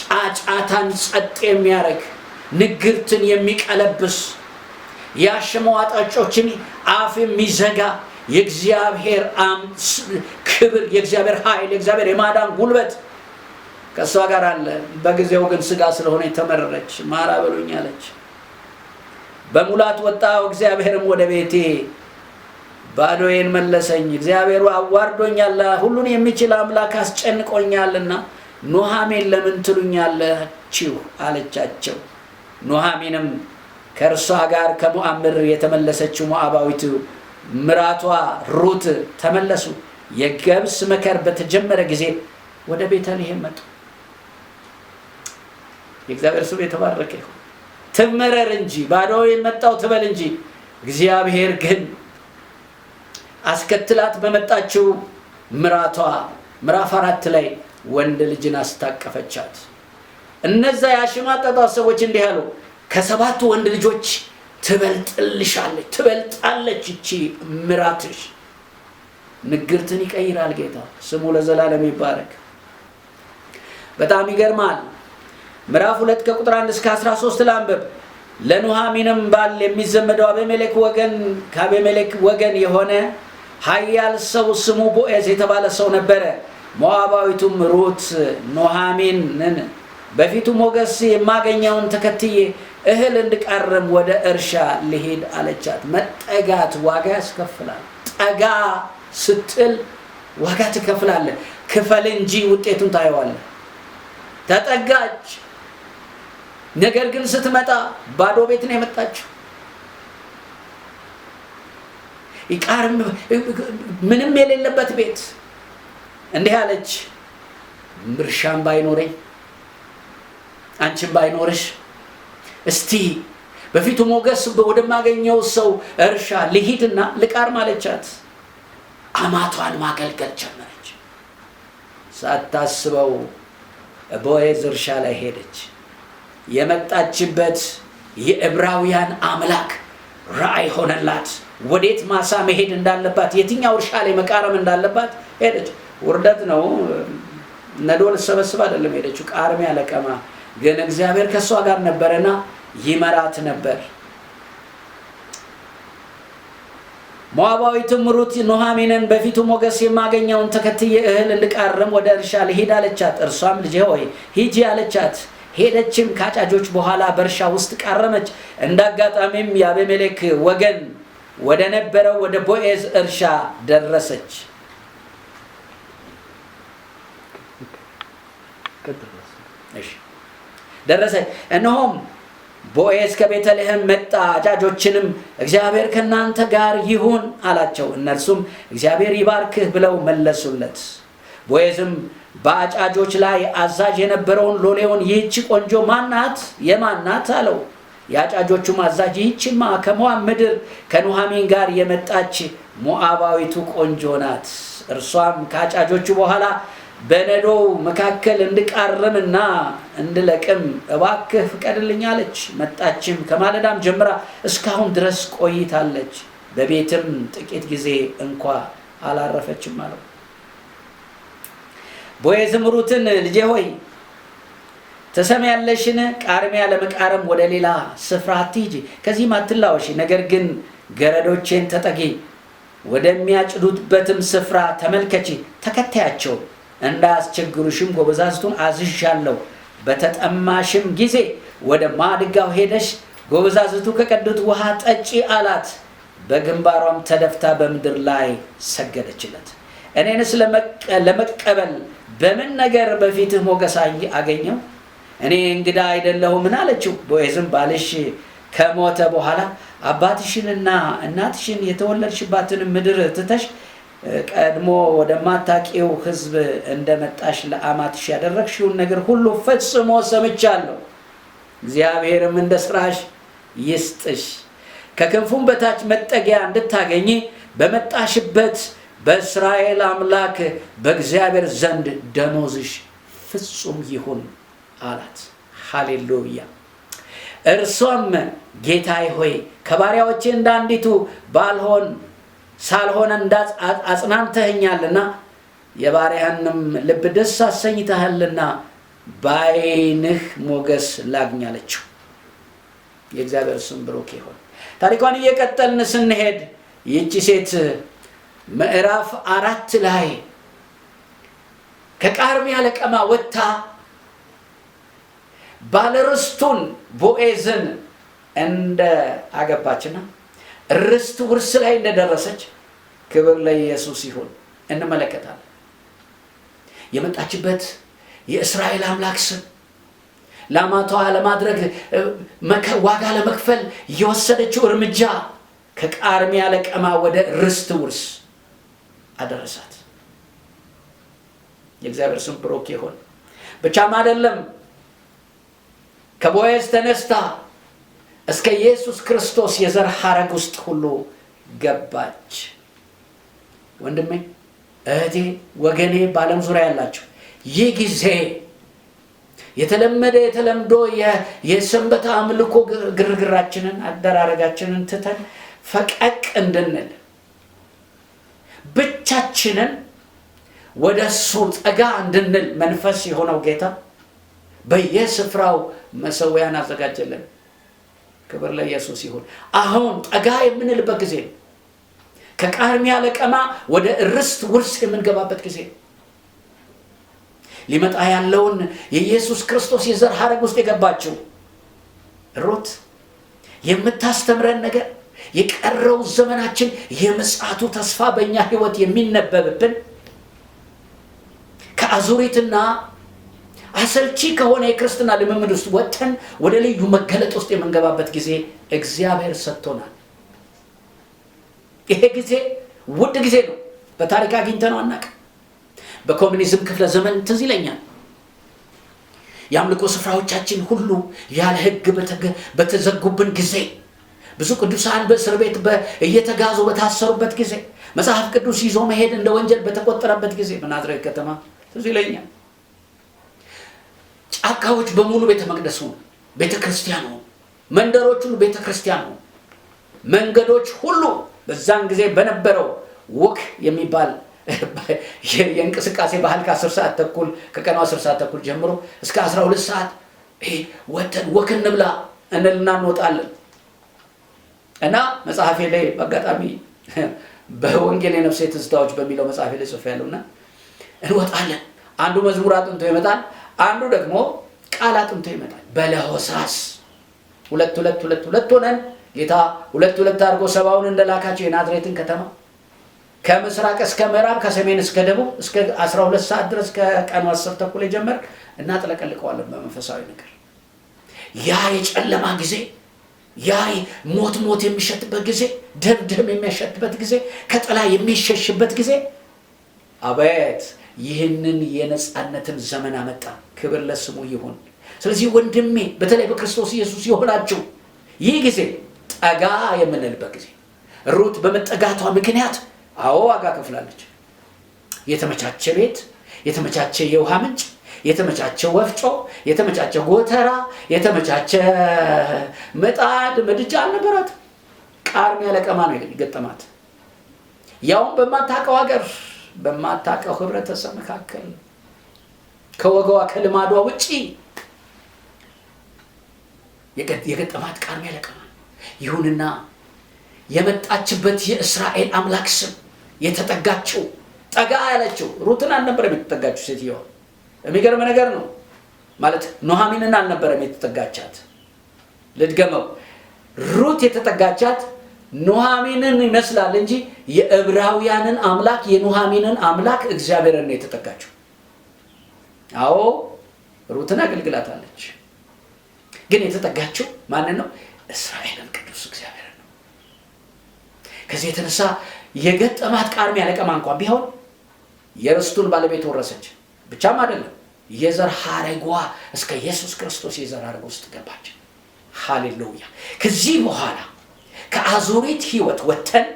ጫጫታን ጸጥ የሚያደርግ ንግርትን የሚቀለብስ ያሽሟጣጮችን አፍ የሚዘጋ የእግዚአብሔር ክብር፣ የእግዚአብሔር ኃይል፣ የእግዚአብሔር የማዳን ጉልበት ከሷ ጋር አለ። በጊዜው ግን ስጋ ስለሆነ ተመረረች። ማራ በሉኝ አለች። በሙላት ወጣው። እግዚአብሔርም ወደ ቤቴ ባዶዬን መለሰኝ። እግዚአብሔር አዋርዶኛል፣ ሁሉን የሚችል አምላክ አስጨንቆኛልና ኑሃሚን ለምን ትሉኛላችሁ አለቻቸው። ኑሃሚንም ከእርሷ ጋር ከሞዓብ ምድር የተመለሰችው ሞዓባዊቱ ምራቷ ሩት ተመለሱ። የገብስ መከር በተጀመረ ጊዜ ወደ ቤተልሔም መጡ። የእግዚአብሔር ስም የተባረከ ይሁን። ትመረር እንጂ ባዶዬን መጣው ትበል እንጂ፣ እግዚአብሔር ግን አስከትላት በመጣችው ምራቷ ምዕራፍ 4 ላይ ወንድ ልጅን አስታቀፈቻት። እነዛ ያሽማጠጧት ሰዎች እንዲህ አሉ፣ ከ7 ወንድ ልጆች ትበልጥልሻለች፣ ትበልጣለች እቺ ምራትሽ። ንግርትን ይቀይራል ጌታ ስሙ ለዘላለም ይባረክ። በጣም ይገርማል። ምዕራፍ 2 ከቁጥር 1 እስከ 13 ላንብብ። ለኑሃሚንም ባል የሚዘመደው ከአቤሜሌክ ወገን የሆነ ኃያል ሰው ስሙ ቦዔዝ የተባለ ሰው ነበረ። ሞዓባዊቱም ሩት ኑሃሚንን በፊቱ ሞገስ የማገኘውን ተከትዬ እህል እንድቃርም ወደ እርሻ ልሄድ አለቻት። መጠጋት ዋጋ ያስከፍላል። ጠጋ ስትል ዋጋ ትከፍላለህ። ክፈል እንጂ ውጤቱን ታየዋለህ። ተጠጋች። ነገር ግን ስትመጣ ባዶ ቤት ነው የመጣችው። ይቃርም ምንም የሌለበት ቤት። እንዲህ አለች፣ እርሻም ባይኖረኝ አንቺም ባይኖርሽ እስቲ በፊቱ ሞገስ ወደማገኘው ሰው እርሻ ልሂድና ልቃርም አለቻት። አማቷን ማገልገል ጀመረች። ሳታስበው ቦዔዝ እርሻ ላይ ሄደች። የመጣችበት የዕብራውያን አምላክ ራእይ ሆነላት። ወዴት ማሳ መሄድ እንዳለባት፣ የትኛው እርሻ ላይ መቃረም እንዳለባት ሄደች። ውርደት ነው። ነዶ ልትሰበስብ አይደለም ሄደችው፣ ቃርሚያ ለቀማ። ግን እግዚአብሔር ከሷ ጋር ነበረና ይመራት ነበር። ሞዓባዊትም ሩት ኑኃሚንን በፊቱ ሞገስ የማገኘውን ተከትዬ እህል እንድቃርም ወደ እርሻ ልሂድ አለቻት። እርሷም ልጄ ሆይ ሂጂ አለቻት። ሄደችም ከአጫጆች በኋላ በእርሻ ውስጥ ቃረመች። እንዳጋጣሚም የአቤሜሌክ ወገን ወደ ነበረው ወደ ቦዔዝ እርሻ ደረሰች። እነሆም ቦዔዝ ከቤተልሔም መጣ። አጫጆችንም እግዚአብሔር ከእናንተ ጋር ይሁን አላቸው። እነርሱም እግዚአብሔር ይባርክህ ብለው መለሱለት። ቦዔዝም በአጫጆች ላይ አዛዥ የነበረውን ሎሌውን ይህች ቆንጆ ማናት? የማናት አለው። የአጫጆቹም አዛዥ ይህችማ ከሞዓብ ምድር ከኑኃሚን ጋር የመጣች ሞዓባዊቱ ቆንጆ ናት። እርሷም ከአጫጆቹ በኋላ በነዶው መካከል እንድቃርምና እንድለቅም እባክህ ፍቀድልኝ አለች። መጣችም፣ ከማለዳም ጀምራ እስካሁን ድረስ ቆይታለች። በቤትም ጥቂት ጊዜ እንኳ አላረፈችም አለው። ቦዔዝም ሩትን ልጄ ሆይ ትሰሚያለሽን? ቃርሚያ ለመቃረም ወደ ሌላ ስፍራ አትሂጂ፣ ከዚህም አትላወሺ። ነገር ግን ገረዶቼን ተጠጊ፣ ወደሚያጭዱበትም ስፍራ ተመልከቺ፣ ተከታያቸው። እንዳያስቸግሩሽም ጎበዛዝቱን አዝዣለሁ። በተጠማሽም ጊዜ ወደ ማድጋው ሄደሽ ጎበዛዝቱ ከቀዱት ውሃ ጠጪ አላት። በግንባሯም ተደፍታ በምድር ላይ ሰገደችለት። እኔንስ ለመቀበል በምን ነገር በፊትህ ሞገስ አገኘው? እኔ እንግዳ አይደለሁምን አለችው። ቦዔዝም ባልሽ ከሞተ በኋላ አባትሽንና እናትሽን የተወለድሽባትን ምድር ትተሽ ቀድሞ ወደማታውቂው ሕዝብ እንደመጣሽ ለአማትሽ ያደረግሽውን ነገር ሁሉ ፈጽሞ ሰምቻለሁ። እግዚአብሔርም እንደ ስራሽ ይስጥሽ። ከክንፉም በታች መጠጊያ እንድታገኚ በመጣሽበት በእስራኤል አምላክ በእግዚአብሔር ዘንድ ደሞዝሽ ፍጹም ይሁን አላት። ሃሌሉያ። እርሷም ጌታዬ ሆይ ከባሪያዎቼ እንዳንዲቱ ሳልሆን አጽናንተኸኛልና የባሪያህንም ልብ ደስ አሰኝተሃልና በዓይንህ ሞገስ ላግኝ አለችው። የእግዚአብሔር ስም ብሩክ ይሁን። ታሪኳን እየቀጠልን ስንሄድ ይህቺ ሴት ምዕራፍ 4 ላይ ከቃርሚያ ለቀማ ወጥታ ባለርስቱን ቦዔዝን እንደ አገባችና ርስት ውርስ ላይ እንደደረሰች ክብር ለኢየሱስ ይሁን እንመለከታለን። የመጣችበት የእስራኤል አምላክ ስም ለአማቷ ለማድረግ ዋጋ ለመክፈል የወሰደችው እርምጃ ከቃርሚያ ለቀማ ወደ ርስት ውርስ አደረሳት። የእግዚአብሔር ስም ብሩክ ይሁን። ብቻም አይደለም፣ ከቦዔዝ ተነስታ እስከ ኢየሱስ ክርስቶስ የዘር ሐረግ ውስጥ ሁሉ ገባች። ወንድሜ፣ እህቴ፣ ወገኔ በዓለም ዙሪያ ያላችሁ ይህ ጊዜ የተለምዶ የሰንበት አምልኮ ግርግራችንን አደራረጋችንን ትተን ፈቀቅ እንድንል ብቻችንን ወደ እሱ ጠጋ እንድንል መንፈስ የሆነው ጌታ በየስፍራው መሠዊያን አዘጋጀልን። ክብር ለኢየሱስ ይሁን። አሁን ጠጋ የምንልበት ጊዜ ነው። ከቃርሚያ ለቀማ ወደ ርስት ውርስ የምንገባበት ጊዜ ነው። ሊመጣ ያለውን የኢየሱስ ክርስቶስ የዘር ሐረግ ውስጥ የገባችው ሩት የምታስተምረን ነገር የቀረው ዘመናችን የምጽአቱ ተስፋ በእኛ ሕይወት የሚነበብብን ከአዙሪትና አሰልቺ ከሆነ የክርስትና ልምምድ ውስጥ ወጥተን ወደ ልዩ መገለጥ ውስጥ የምንገባበት ጊዜ እግዚአብሔር ሰጥቶናል። ይሄ ጊዜ ውድ ጊዜ ነው። በታሪክ አግኝተነው አናውቅም። በኮሙኒዝም ክፍለ ዘመን ትዝ ይለኛል የአምልኮ ስፍራዎቻችን ሁሉ ያለ ሕግ በተዘጉብን ጊዜ፣ ብዙ ቅዱሳን በእስር ቤት እየተጋዙ በታሰሩበት ጊዜ፣ መጽሐፍ ቅዱስ ይዞ መሄድ እንደ ወንጀል በተቆጠረበት ጊዜ በናዝሬት ከተማ ትዝ ይለኛል ጫካዎች በሙሉ ቤተ መቅደስ ሆኑ፣ ቤተ ክርስቲያን ሆኑ፣ መንደሮች ሁሉ ቤተ ክርስቲያን ሆኑ። መንገዶች ሁሉ በዛን ጊዜ በነበረው ወክ የሚባል የእንቅስቃሴ ባህል ከ10 ሰዓት ተኩል ከቀኑ 10 ሰዓት ተኩል ጀምሮ እስከ 12 ሰዓት ወተን ወክ እንብላ እንልና እንወጣለን። እና መጽሐፌ ላይ በአጋጣሚ በወንጌል የነፍሴ ትዝታዎች በሚለው መጽሐፌ ላይ ጽፌያለሁና እንወጣለን። አንዱ መዝሙር አጥንቶ ይመጣል፣ አንዱ ደግሞ ቃል አጥንቶ ይመጣል። በለሆሳስ ሁለት ሆነን ጌታ ሁለት አድርጎ ሰባውን እንደላካቸው የናዝሬትን ከተማ ከምስራቅ እስከ ምዕራብ ከሰሜን እስከ ደቡብ እስከ 12 ሰዓት ድረስ ከቀኑ 10 ተኩል የጀመር እናጥለቀልቀዋለን በመንፈሳዊ ነገር። ያ የጨለማ ጊዜ፣ ያ ሞት የሚሸትበት ጊዜ፣ ደም የሚያሸትበት ጊዜ፣ ከጥላ የሚሸሽበት ጊዜ፣ አቤት ይህንን የነጻነትን ዘመን አመጣ። ክብር ለስሙ ይሁን። ስለዚህ ወንድሜ በተለይ በክርስቶስ ኢየሱስ የሆናችሁ ይህ ጊዜ ጠጋ የምንልበት ጊዜ። ሩት በመጠጋቷ ምክንያት ዋጋ ከፍላለች። የተመቻቸ ቤት፣ የተመቻቸ የውሃ ምንጭ፣ የተመቻቸ ወፍጮ፣ የተመቻቸ ጎተራ፣ የተመቻቸ ምጣድ ምድጃ አልነበራት። ቃርሚያ ለቀማ ነው የገጠማት። ያውም በማታውቀው ሀገር፣ በማታውቀው ህብረተሰብ መካከል ከወገዋ ከልማዷ ውጪ የገጠማት ቃርሚያ ለቀማ። ይሁንና የመጣችበት የእስራኤል አምላክ ስም የተጠጋችው ጠጋ ያለችው ሩትን አልነበረም የተጠጋችው ሴትዮዋ። የሚገርም ነገር ነው። ማለት ኑሃሚንን አልነበረም የተጠጋቻት። ልድገመው፣ ሩት የተጠጋቻት ኑሃሚንን ይመስላል እንጂ የዕብራውያንን አምላክ የኑሃሚንን አምላክ እግዚአብሔርን ነው የተጠጋችው። ሩትን አገልግላታለች፣ ግን የተጠጋችው ማንን ነው? እስራኤልን ቅዱስ እግዚአብሔርን ነው። ከዚህ የተነሳ የገጠማት ቃርሚያ ለቀማ እንኳን ቢሆን የርስቱን ባለቤት ወረሰች። ብቻም አይደለም የዘር ሐረጓ እስከ ኢየሱስ ክርስቶስ የዘር ሐረግ ውስጥ ገባች። ሃሌሉያ! ከዚህ በኋላ ከአዙሪት ህይወት ወጥተን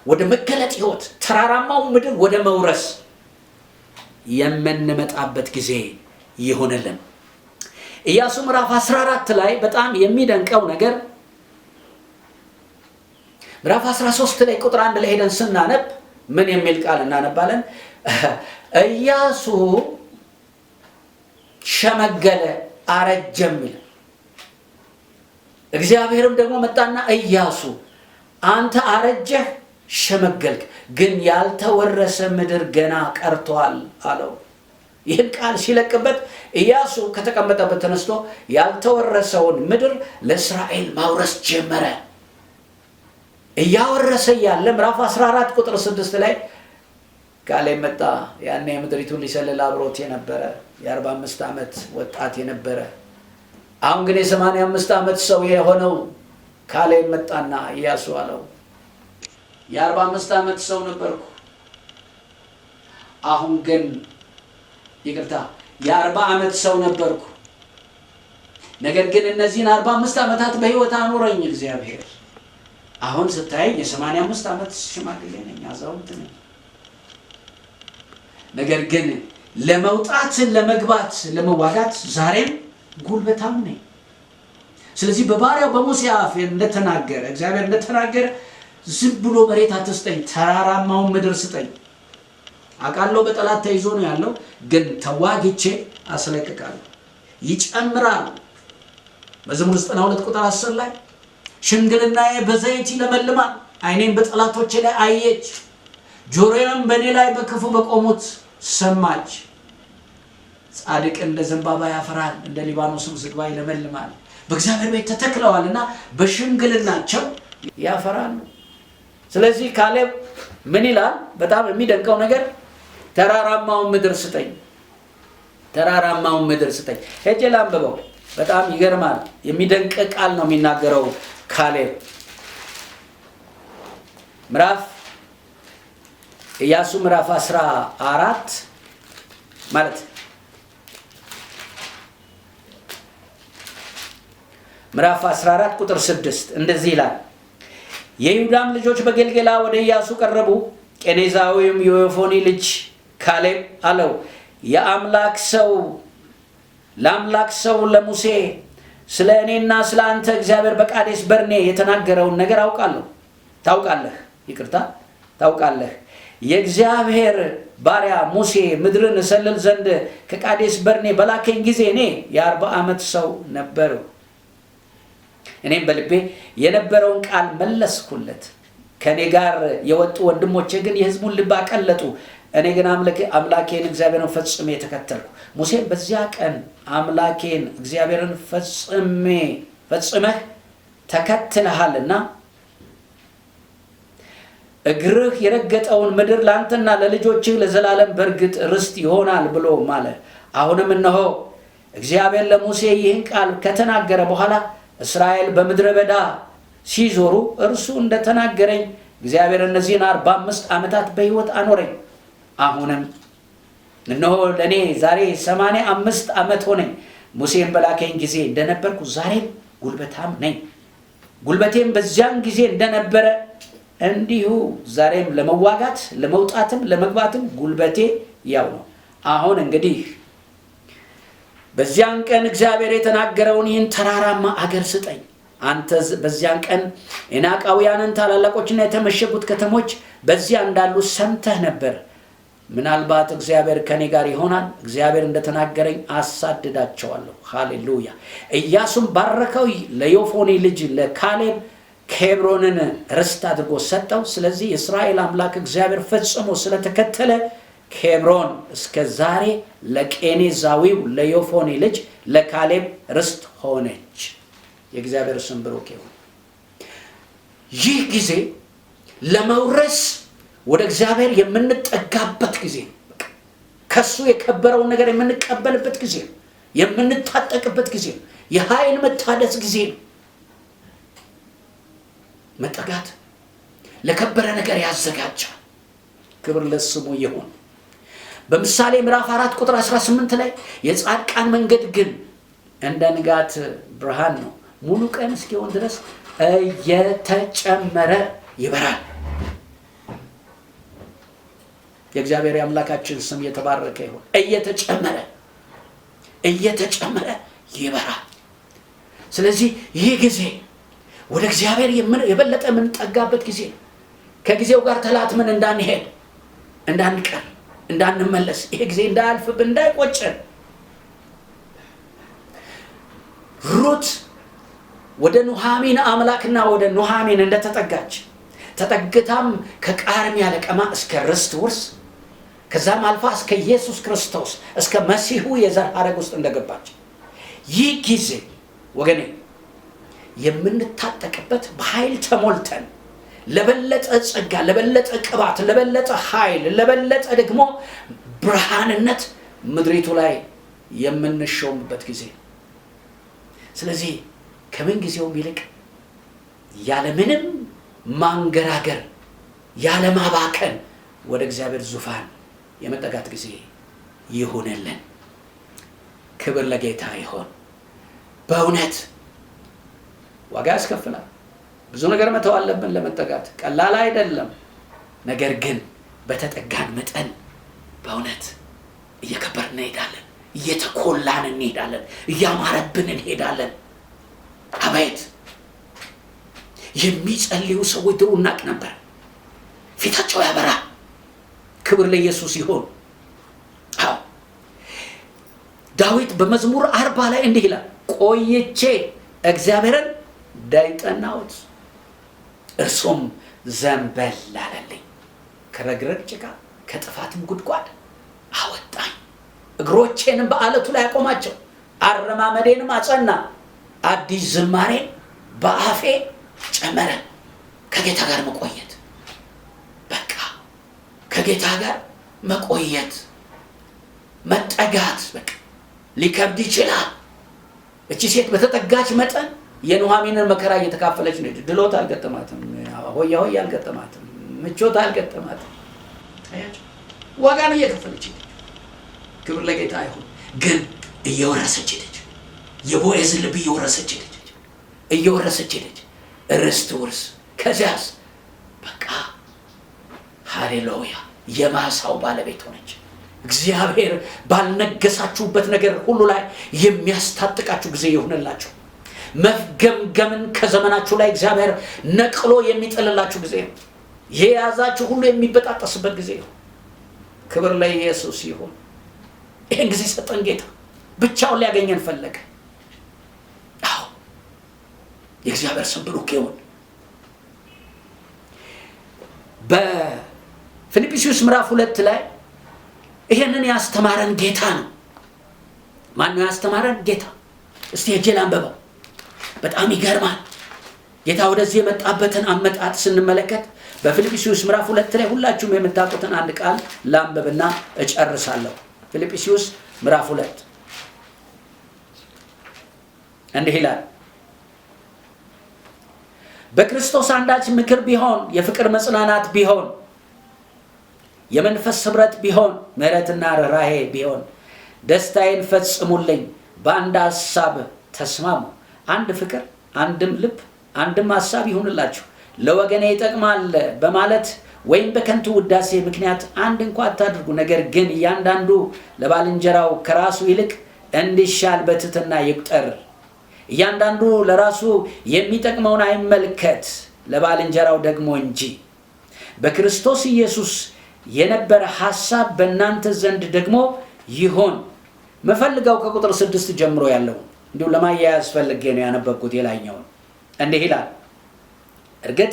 ወደ መገለጥ ህይወት፣ ተራራማው ምድር ወደ መውረስ የምንመጣበት ጊዜ ይሆንልን። ኢያሱ ምዕራፍ 14 ላይ በጣም የሚደንቀው ነገር ምዕራፍ 13 ላይ ቁጥር 1 ላይ ሄደን ስናነብ ምን የሚል ቃል እናነባለን? ኢያሱ ሸመገለ አረጀም ይላል። እግዚአብሔርም ደግሞ መጣና ኢያሱ አንተ አረጀህ ሸመገልክ፣ ግን ያልተወረሰ ምድር ገና ቀርቷል አለው። ይህን ቃል ሲለቅበት ኢያሱ ከተቀመጠበት ተነስቶ ያልተወረሰውን ምድር ለእስራኤል ማውረስ ጀመረ። እያወረሰ ያለ ምዕራፍ 14 ቁጥር 6 ላይ ካሌብ መጣ። ያኔ ምድሪቱን ሊሰልል አብሮት የነበረ የ45 ዓመት ወጣት የነበረ፣ አሁን ግን የ85 ዓመት ሰው የሆነው ካሌብ መጣና ኢያሱ አለው የ45 ዓመት ሰው ነበርኩ፣ አሁን ግን ይቅርታ የ40 ዓመት ሰው ነበርኩ፣ ነገር ግን እነዚህን 45 ዓመታት በህይወት አኖረኝ እግዚአብሔር። አሁን ስታይ የ85 ዓመት ሽማግሌ ነኝ፣ አዛውንት ነኝ። ነገር ግን ለመውጣት ለመግባት ለመዋጋት ዛሬም ጉልበታም ነኝ። ስለዚህ በባሪያው በሙሴ አፍ እንደተናገረ እግዚአብሔር እንደተናገረ ዝም ብሎ መሬት አትስጠኝ፣ ተራራማውን ምድር ስጠኝ። አቃለው በጠላት ተይዞ ነው ያለው፣ ግን ተዋግቼ አስለቅቃለሁ። ይጨምራል። መዝሙር 92 ቁጥር 10 ላይ ሽንግልናዬ በዘይት ይለመልማል፣ ዓይኔም በጠላቶቼ ላይ አየች፣ ጆሮዬም በእኔ ላይ በክፉ በቆሙት ሰማች። ጻድቅ እንደ ዘንባባ ያፈራል፣ እንደ ሊባኖስም ዝግባ ይለመልማል። በእግዚአብሔር ቤት ተተክለዋልና በሽንግልናቸው ያፈራሉ። ስለዚህ ካሌብ ምን ይላል? በጣም የሚደንቀው ነገር ተራራማውን ምድር ስጠኝ፣ ተራራማውን ምድር ስጠኝ። ሄጄ ላንብበው። በጣም ይገርማል። የሚደንቅ ቃል ነው የሚናገረው ካሌብ። ኢያሱ ምዕራፍ 14 ማለት ምዕራፍ 14 ቁጥር 6 እንደዚህ ይላል። የይሁዳም ልጆች በጌልጌላ ወደ ኢያሱ ቀረቡ። ቄኔዛዊውም የዮፎኒ ልጅ ካሌብ አለው የአምላክ ሰው ለአምላክ ሰው ለሙሴ ስለ እኔና ስለ አንተ እግዚአብሔር በቃዴስ በርኔ የተናገረውን ነገር አውቃለሁ። ታውቃለህ። የእግዚአብሔር ባሪያ ሙሴ ምድርን እሰልል ዘንድ ከቃዴስ በርኔ በላከኝ ጊዜ እኔ የ40 ዓመት ሰው ነበርሁ። እኔም በልቤ የነበረውን ቃል መለስኩለት። ከኔ ጋር የወጡ ወንድሞቼ ግን የሕዝቡን ልብ አቀለጡ። እኔ ግን አምላኬን እግዚአብሔርን ፈጽሜ ተከተልኩ። ሙሴም በዚያ ቀን አምላኬን እግዚአብሔርን ፈጽመህ ተከትለሃልና እግርህ የረገጠውን ምድር ለአንተና ለልጆችህ ለዘላለም በርግጥ ርስት ይሆናል ብሎ ማለ። አሁንም እነሆ እግዚአብሔር ለሙሴ ይህን ቃል ከተናገረ በኋላ እስራኤል በምድረ በዳ ሲዞሩ እርሱ እንደተናገረኝ እግዚአብሔር እነዚህን 45 ዓመታት በሕይወት አኖረኝ። አሁንም እነሆ ለእኔ ዛሬ 85 ዓመት ሆነኝ። ሙሴን በላከኝ ጊዜ እንደነበርኩ ዛሬም ጉልበታም ነኝ። ጉልበቴም በዚያን ጊዜ እንደነበረ እንዲሁ ዛሬም ለመዋጋት ለመውጣትም ለመግባትም ጉልበቴ ያው ነው። አሁን እንግዲህ በዚያን ቀን እግዚአብሔር የተናገረውን ይህን ተራራማ አገር ስጠኝ። አንተ በዚያን ቀን የናቃውያንን ታላላቆችና የተመሸጉት ከተሞች በዚያ እንዳሉ ሰምተህ ነበር። ምናልባት እግዚአብሔር ከኔ ጋር ይሆናል፣ እግዚአብሔር እንደተናገረኝ አሳድዳቸዋለሁ። ሃሌሉያ። ኢያሱም ባረከው፣ ለዮፎኒ ልጅ ለካሌብ ኬብሮንን ርስት አድርጎ ሰጠው። ስለዚህ የእስራኤል አምላክ እግዚአብሔር ፈጽሞ ስለተከተለ ኬብሮን እስከ ዛሬ ለቄኔዛዊው ለዮፎኒ ልጅ ለካሌብ ርስት ሆነች። የእግዚአብሔር ስም ብሩክ ይሁን። ይህ ጊዜ ለመውረስ ወደ እግዚአብሔር የምንጠጋበት ጊዜ ነው። ከሱ የከበረውን ነገር የምንቀበልበት ጊዜ ነው። የምንታጠቅበት ጊዜ ነው። የኃይል መታደስ ጊዜ ነው። መጠጋት ለከበረ ነገር ያዘጋጃል። ክብር ለስሙ ይሁን። በምሳሌ ምዕራፍ 4 ቁጥር 18 ላይ የጻድቃን መንገድ ግን እንደ ንጋት ብርሃን ነው፣ ሙሉ ቀን እስኪሆን ድረስ እየተጨመረ ይበራል። የእግዚአብሔር አምላካችን ስም የተባረከ ይሁን። እየተጨመረ ይበራል። ስለዚህ ይህ ጊዜ ወደ እግዚአብሔር የበለጠ የምንጠጋበት ጊዜ ነው። ከጊዜው ጋር ተላትመን እንዳንሄድ፣ እንዳንቀር፣ እንዳንመለስ፣ ይሄ ጊዜ እንዳያልፍብን፣ እንዳይቆጨን። ሩት ወደ ኑሃሚን አምላክና ወደ ኑሃሚን እንደተጠጋች ተጠግታም ከቃርሚያ ለቀማ እስከ ርስት ውርስ ከዛም አልፋ እስከ ኢየሱስ ክርስቶስ እስከ መሲሁ የዘር ሐረግ ውስጥ እንደገባች ይህ ጊዜ ወገኔ የምንታጠቅበት በኃይል ተሞልተን ለበለጠ ጸጋ፣ ለበለጠ ቅባት፣ ለበለጠ ኃይል፣ ለበለጠ ደግሞ ብርሃንነት ምድሪቱ ላይ የምንሾምበት ጊዜ። ስለዚህ ከምን ጊዜውም ይልቅ ያለምንም ማንገራገር ያለማባከን ወደ እግዚአብሔር ዙፋን የመጠጋት ጊዜ ይሁንልን። ክብር ለጌታ ይሁን። በእውነት ዋጋ ያስከፍላል። ብዙ ነገር መተው አለብን ለመጠጋት፣ ቀላል አይደለም። ነገር ግን በተጠጋን መጠን በእውነት እየከበርን እንሄዳለን፣ እየተኮላን እንሄዳለን፣ እያማረብን እንሄዳለን። አቤት የሚጸልዩ ሰዎች ድሮ እናቅ ነበር፣ ፊታቸው ያበራል። ክብር ለኢየሱስ ይሁን። አዎ ዳዊት በመዝሙር 40 ላይ እንዲህ ይላል፣ ቆይቼ እግዚአብሔርን ዳይጠናሁት እርሱም ዘንበል አለልኝ፣ ከረግረግ ጭቃ ከጥፋትም ጉድጓድ አወጣኝ። እግሮቼንም በአለቱ ላይ አቆማቸው፣ አረማመዴንም አጸና፣ አዲስ ዝማሬን በአፌ ጨመረ። ከጌታ ጋር መቆየት፣ በቃ ከጌታ ጋር መቆየት፣ መጠጋት በቃ ሊከብድ ይችላል። እቺ ሴት በተጠጋች መጠን የኑሃሚንን መከራ እየተካፈለች ነው። ድሎት አልገጠማትም፣ ሆያ ሆያ አልገጠማትም፣ ምቾት አልገጠማትም። አያችሁ፣ ዋጋ ነው እየከፈለች። ክብር ለጌታ ይሁን። ግን እየወረሰች ሄደች። የቦዔዝ ልብ እየወረሰች ሄደች፣ ርስት ውርስ። ከዚያስ በቃ ሃሌሉያ የማሳው ባለቤት ሆነች። እግዚአብሔር ባልነገሳችሁበት ነገር ሁሉ ላይ የሚያስታጥቃችሁ ጊዜ ይሁንላችሁ። መፍገምገምን ከዘመናችሁ ላይ እግዚአብሔር ነቅሎ የሚጥልላችሁ ጊዜ ነው። የያዛችሁ ሁሉ የሚበጣጠስበት ጊዜ ነው። ክብር ለኢየሱስ ይሁን። ይህን ጊዜ ሰጠን ጌታ። ብቻውን ሊያገኘን ፈለገ። አዎ የእግዚአብሔር ስም ብሩክ ይሁን። በፊልጵስዩስ ምዕራፍ 2 ላይ ይሄንን ያስተማረን ጌታ ነው። ማን ነው ያስተማረን? ጌታ። እስቲ ሄጄ ላንብበው። በጣም ይገርማል። ጌታ ወደዚህ የመጣበትን አመጣጥ ስንመለከት በፊልጵስዩስ ምዕራፍ 2 ላይ ሁላችሁም የምታውቁትን አንድ ቃል ላንብብና እጨርሳለሁ። ፊልጵስዩስ ምዕራፍ 2 እንዲህ ይላል፣ በክርስቶስ አንዳች ምክር ቢሆን፣ የፍቅር መጽናናት ቢሆን፣ የመንፈስ ኅብረት ቢሆን፣ ምሕረትና ርኅራኄ ቢሆን ደስታዬን ፈጽሙልኝ። በአንድ ሐሳብ ተስማሙ፣ አንድ ፍቅር፣ አንድም ልብ፣ አንድም ሐሳብ ይሁንላችሁ። ለወገኔ ይጠቅማል በማለት ወይም በከንቱ ውዳሴ ምክንያት አንድ እንኳ አታድርጉ። ነገር ግን እያንዳንዱ ለባልንጀራው ከራሱ ይልቅ እንዲሻል በትሕትና ይቁጠር። እያንዳንዱ ለራሱ የሚጠቅመውን አይመልከት፣ ለባልንጀራው ደግሞ እንጂ። በክርስቶስ ኢየሱስ የነበረ ሐሳብ በእናንተ ዘንድ ደግሞ ይሆን። መፈልገው ከቁጥር 6 ጀምሮ ያለው እንዲሁ ለማያያዝ ፈልጌ ነው ያነበብኩት። የላይኛውን እንዲህ ይላል፣ እርግጥ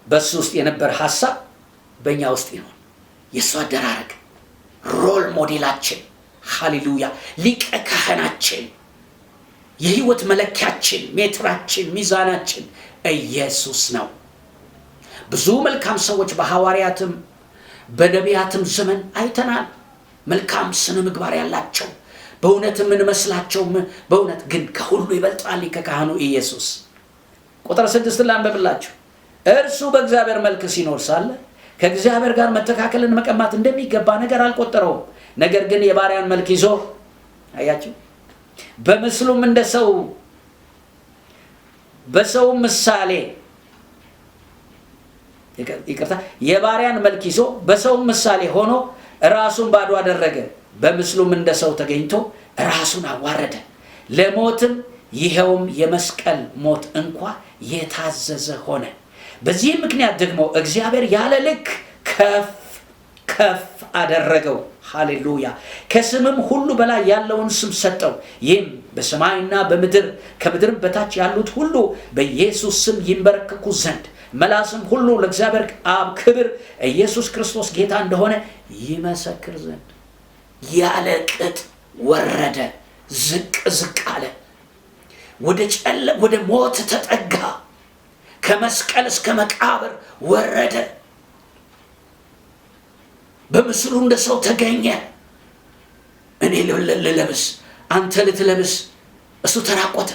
በሱ ውስጥ የነበረ ሐሳብ በእኛ ውስጥ ይሆን። የእሱ አደራረግ ሮል ሞዴላችን፣ ሃሌሉያ፣ ሊቀ ካህናችን፣ የህይወት መለኪያችን፣ ሜትራችን፣ ሚዛናችን ኢየሱስ ነው። ብዙ መልካም ሰዎች በሐዋርያትም በነቢያትም ዘመን አይተናል። መልካም ስነ ምግባር ያላቸው፣ በእውነትም እንመስላቸው፣ በእውነት ግን ከሁሉ ይበልጣል ሊቀ ካህኑ ኢየሱስ። ቁጥር 6 ላንብብላችሁ። እርሱ በእግዚአብሔር መልክ ሲኖር ሳለ ከእግዚአብሔር ጋር መተካከልን መቀማት እንደሚገባ ነገር አልቆጠረውም። ነገር ግን የባሪያን መልክ ይዞ፣ አያችሁ፣ በምስሉም እንደ ሰው በሰው ምሳሌ የባሪያን መልክ ይዞ በሰው ምሳሌ ሆኖ ራሱን ባዶ አደረገ። በምስሉም እንደ ሰው ተገኝቶ ራሱን አዋረደ፣ ለሞትም ይሄውም የመስቀል ሞት እንኳ የታዘዘ ሆነ። በዚህ ምክንያት ደግሞ እግዚአብሔር ያለ ልክ ከፍ አደረገው። ሃሌሉያ። ከስምም ሁሉ በላይ ያለውን ስም ሰጠው። ይህም በሰማይና በምድር ከምድር በታች ያሉት ሁሉ በኢየሱስ ስም ይንበረከኩ ዘንድ መላስም ሁሉ ለእግዚአብሔር አብ ክብር ኢየሱስ ክርስቶስ ጌታ እንደሆነ ይመሰክር ዘንድ። ያለ ቅጥ ወረደ፣ ዝቅ አለ፣ ወደ ሞት ተጠጋ፣ ከመስቀል እስከ መቃብር ወረደ። በምስሉ እንደ ሰው ተገኘ። እኔ ልለብስ፣ አንተ ልትለብስ፣ እሱ ተራቆተ።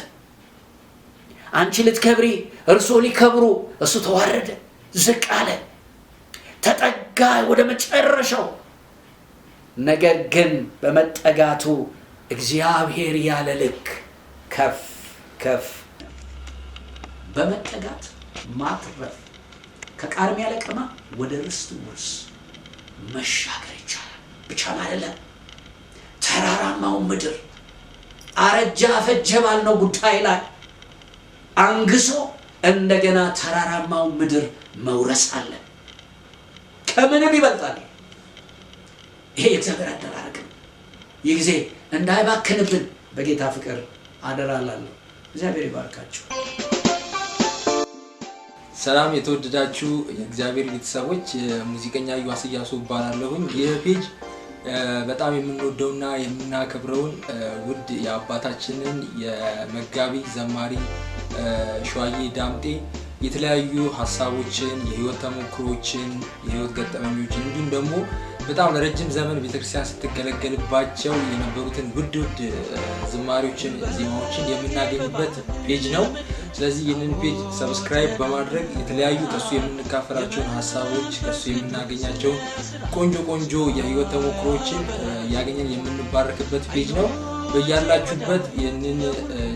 አንቺ ልትከብሪ፣ እርሱ ሊከብሩ፣ እሱ ተዋረደ፣ ዝቅ አለ፣ ተጠጋ ወደ መጨረሻው። ነገር ግን በመጠጋቱ እግዚአብሔር ያለ ልክ ከፍ በመጠጋት ማትረፍ፣ ከቃርሚያ ለቀማ ወደ ርስት ውርስ መሻገር ይቻላል። ብቻም አይደለም፣ ተራራማው ምድር አረጃ ፈጀ ባልነው ጉዳይ ላይ አንግሶ እንደገና ተራራማው ምድር መውረስ አለ። ከምንም ይበልጣል። ይሄ የእግዚአብሔር አደራረግ ነው። ይህ ጊዜ እንዳይባክንብን በጌታ ፍቅር አደራላለሁ። እግዚአብሔር ይባርካችሁ። ሰላም የተወደዳችሁ የእግዚአብሔር ቤተሰቦች፣ ሙዚቀኛ ዮሐንስ ኢያሱ እባላለሁኝ። ይህ ፔጅ በጣም የምንወደውና የምናከብረውን ውድ የአባታችንን የመጋቢ ዘማሪ ሸዋዬ ዳምጤ የተለያዩ ሀሳቦችን፣ የህይወት ተሞክሮችን፣ የህይወት ገጠመኞችን እንዲሁም ደግሞ በጣም ለረጅም ዘመን ቤተክርስቲያን ስትገለገልባቸው የነበሩትን ውድ ዝማሬዎችን፣ ዜማዎችን የምናገኝበት ፔጅ ነው። ስለዚህ ይህንን ፔጅ ሰብስክራይብ በማድረግ የተለያዩ ከሱ የምንካፈላቸውን ሀሳቦች፣ ከሱ የምናገኛቸውን ቆንጆ የህይወት ተሞክሮችን ያገኘን የምንባረክበት ፔጅ ነው። በያላችሁበት ይህንን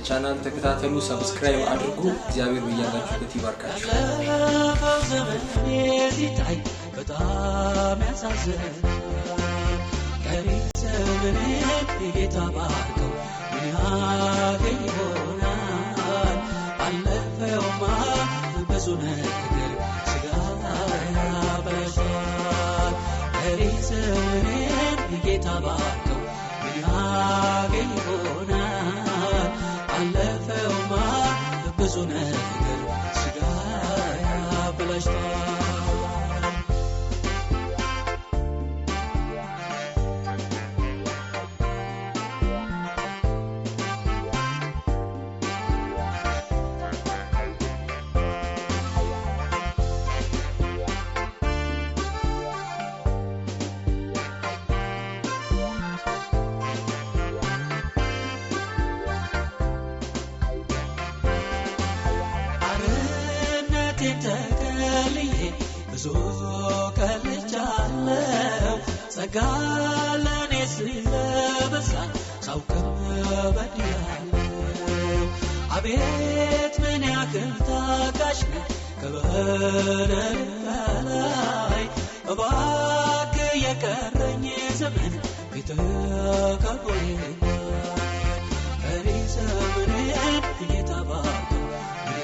ቻናል ተከታተሉ፣ ሰብስክራይብ አድርጉ። እግዚአብሔር በያላችሁበት ይባርካችሁ። በጣም ያሳዝናል። ቀሪ ዘመኔን ጌታ ባርከው ምን ያገኝ ይሆናል አለፈውማ ብዙ ነገር ስጋ ያበላሻል ቀሪ ዘመኔን ጌታ ባርከው ምን ያገኝ ይሆናል አለፈውማ ብዙ ነገር ስጋ ያበላሻል ተከልዬ ብዙ ቀልቻለሁ ጸጋ ለኔ ስለበዛ ሳውቅም በድያለሁ አቤት ምን ያክል ታጋሽ ነህ ከበደል በላይ እባክህ የቀረኝ ዘመን ቢተካቆየኝ ቀሪ ዘመኔን ጌታ ባርከው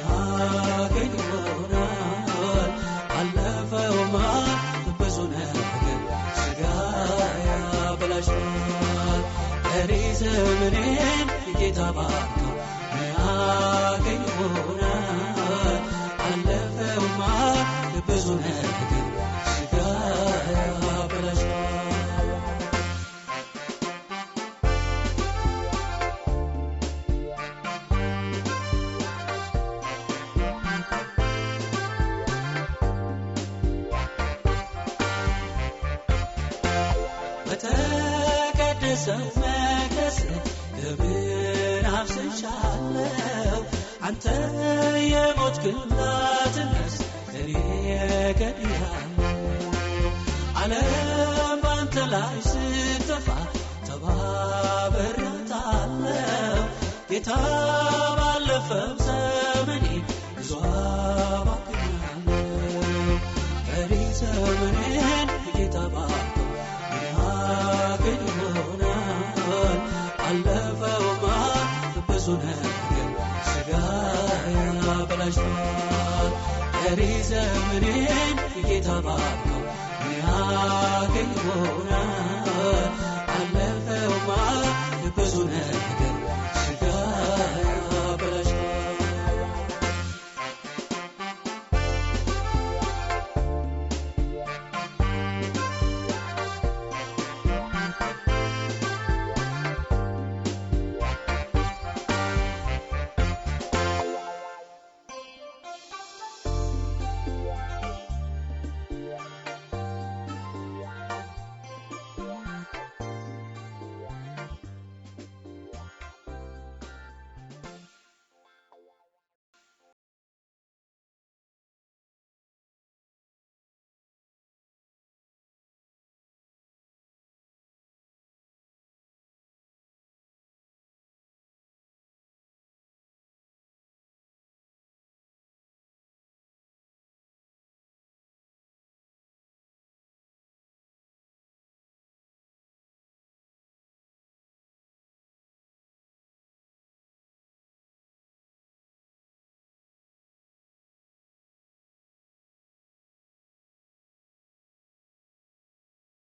ያገኝ ይሆናል አለፈውማ ብዙ ነገር ስጋ ያበላሻል ቀሪ ዘመኔን ጌታ ባርከው ያገኝ ይሆናል አለፈውማ ብዙ ነገር ስጋ ያበላሻል በተቀደሰው መቅደስ ደምን አፍስሻለሁ አንተ የሞትክላት ነፍስ እኔ ገድያለሁ ዓለም ባንተ ላይ ስትጠፋ ተባብሬያታለሁ ጌታ ባለፈው ዘመኔ ብዙ አባክኛለሁ ቀሪ ዘመኔን ጌታ ባርከው ያገኝ ይሆናል አለፈውማ ብዙ ነገር ስጋ ያበላሻል ቀሪ ዘመኔን ጌታ ባርከው ያገኝ ይሆናል